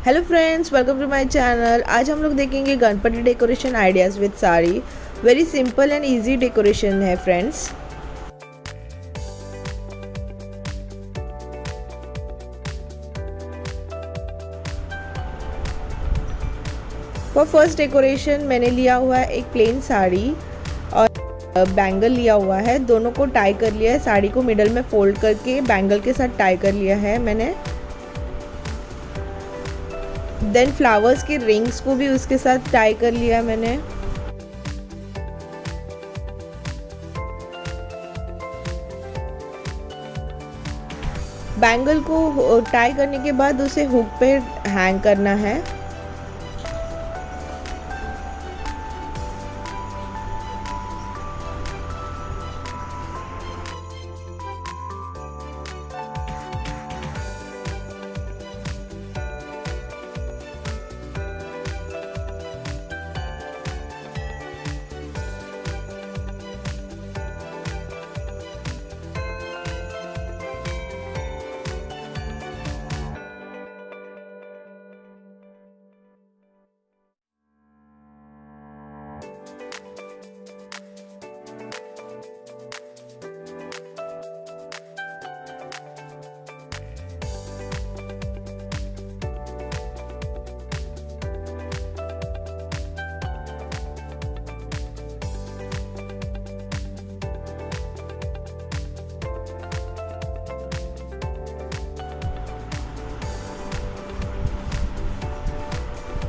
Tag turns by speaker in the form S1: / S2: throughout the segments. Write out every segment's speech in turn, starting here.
S1: Hello friends, welcome to my channel. आज हम लोग देखेंगे Ganpati decoration ideas with sari. Very simple and easy decoration है फ्रेंड्स। फॉर फर्स्ट डेकोरेशन मैंने लिया हुआ है एक प्लेन साड़ी और बैंगल लिया हुआ है। दोनों को टाई कर लिया है। साड़ी को मिडल में फोल्ड करके बैंगल के साथ टाई कर लिया है मैंने। देन फ्लावर्स के रिंग्स को भी उसके साथ टाई कर लिया मैंने। बैंगल को टाई करने के बाद उसे हुक पे हैंग करना है।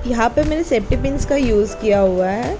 S1: यहाँ पे मैंने सेफ्टी पिन्स का यूज़ किया हुआ है।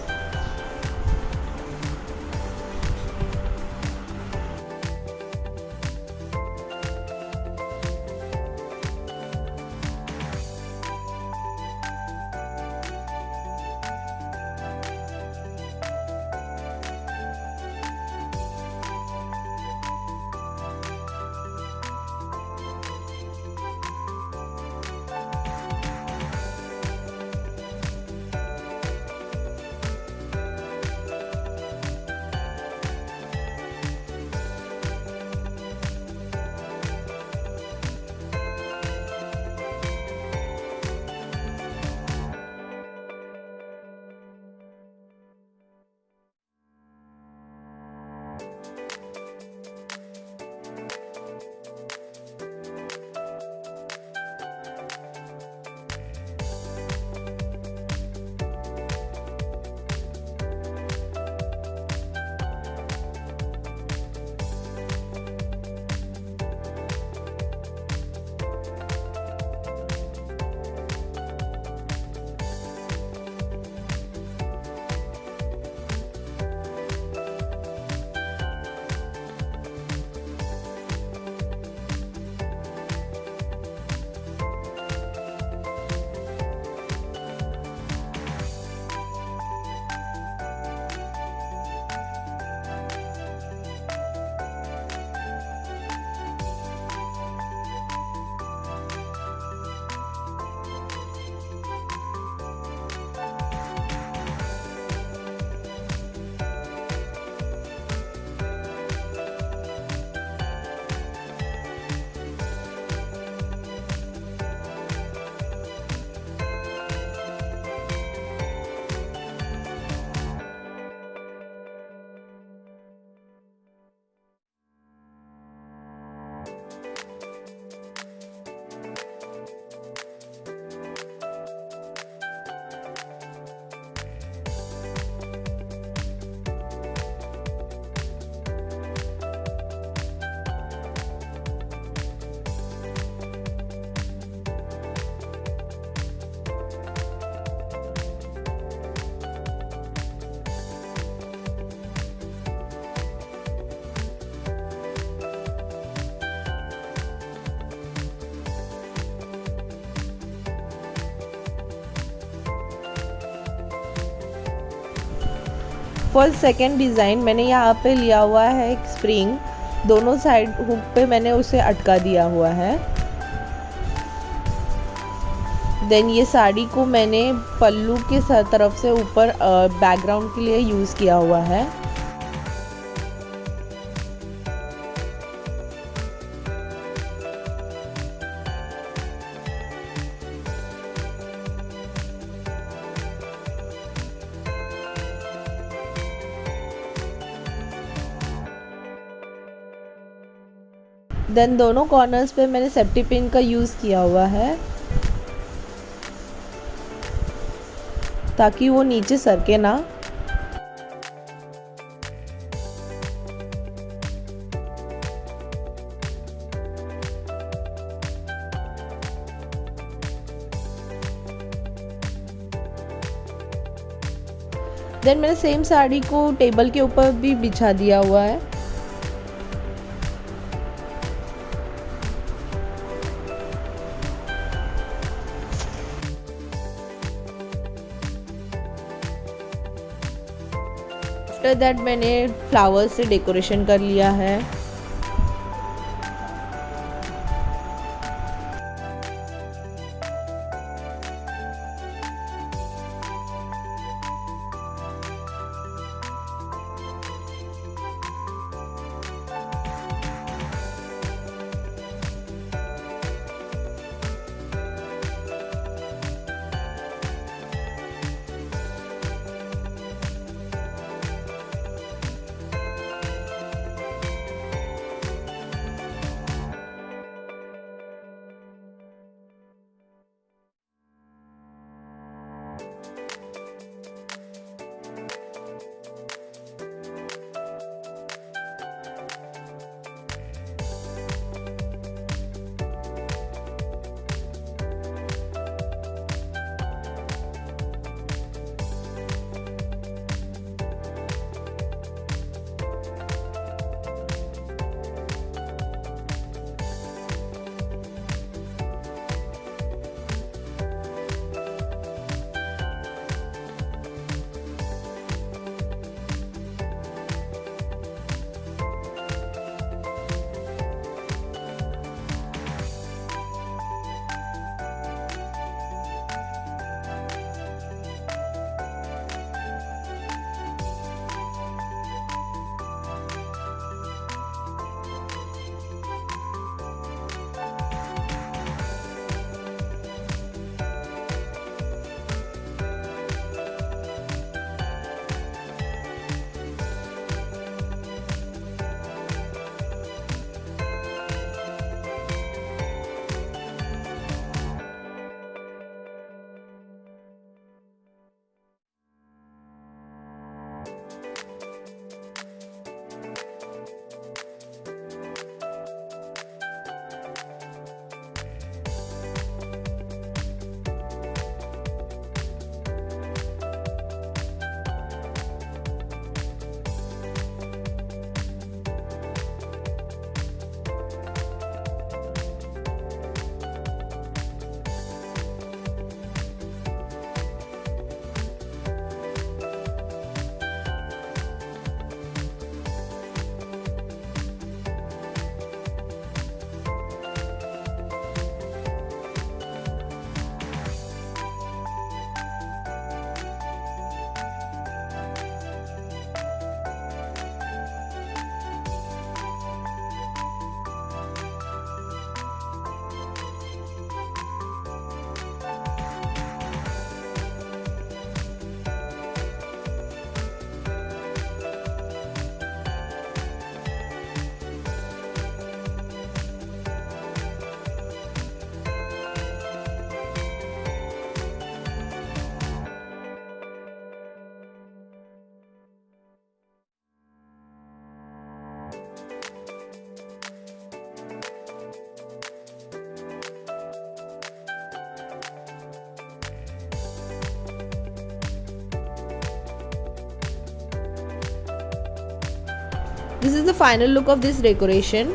S1: फॉर सेकेंड डिज़ाइन मैंने यहाँ पे लिया हुआ है एक स्प्रिंग। दोनों साइड हुक पे मैंने उसे अटका दिया हुआ है। देन ये साड़ी को मैंने पल्लू के तरफ से ऊपर बैकग्राउंड के लिए यूज़ किया हुआ है। देन दोनों कॉर्नर्स पे मैंने सेफ्टी पिन का यूज़ किया हुआ है ताकि वो नीचे सरके ना। देन मैंने सेम साड़ी को टेबल के ऊपर भी बिछा दिया हुआ है। आफ्टर दैट मैंने फ्लावर्स से डेकोरेशन कर लिया है। This is the final look of this decoration.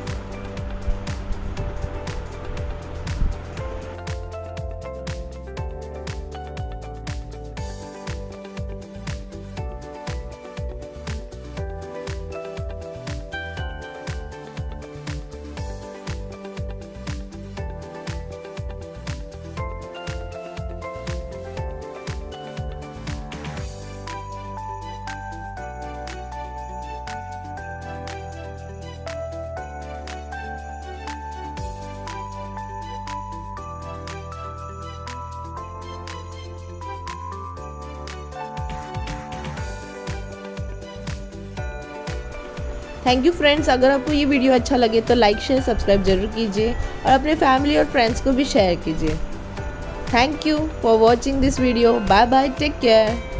S1: Thank you friends. अगर आपको ये वीडियो अच्छा लगे तो लाइक शेयर सब्सक्राइब जरूर कीजिए और अपने फैमिली और फ्रेंड्स को भी शेयर कीजिए। Thank you for watching this video. Bye bye, take care.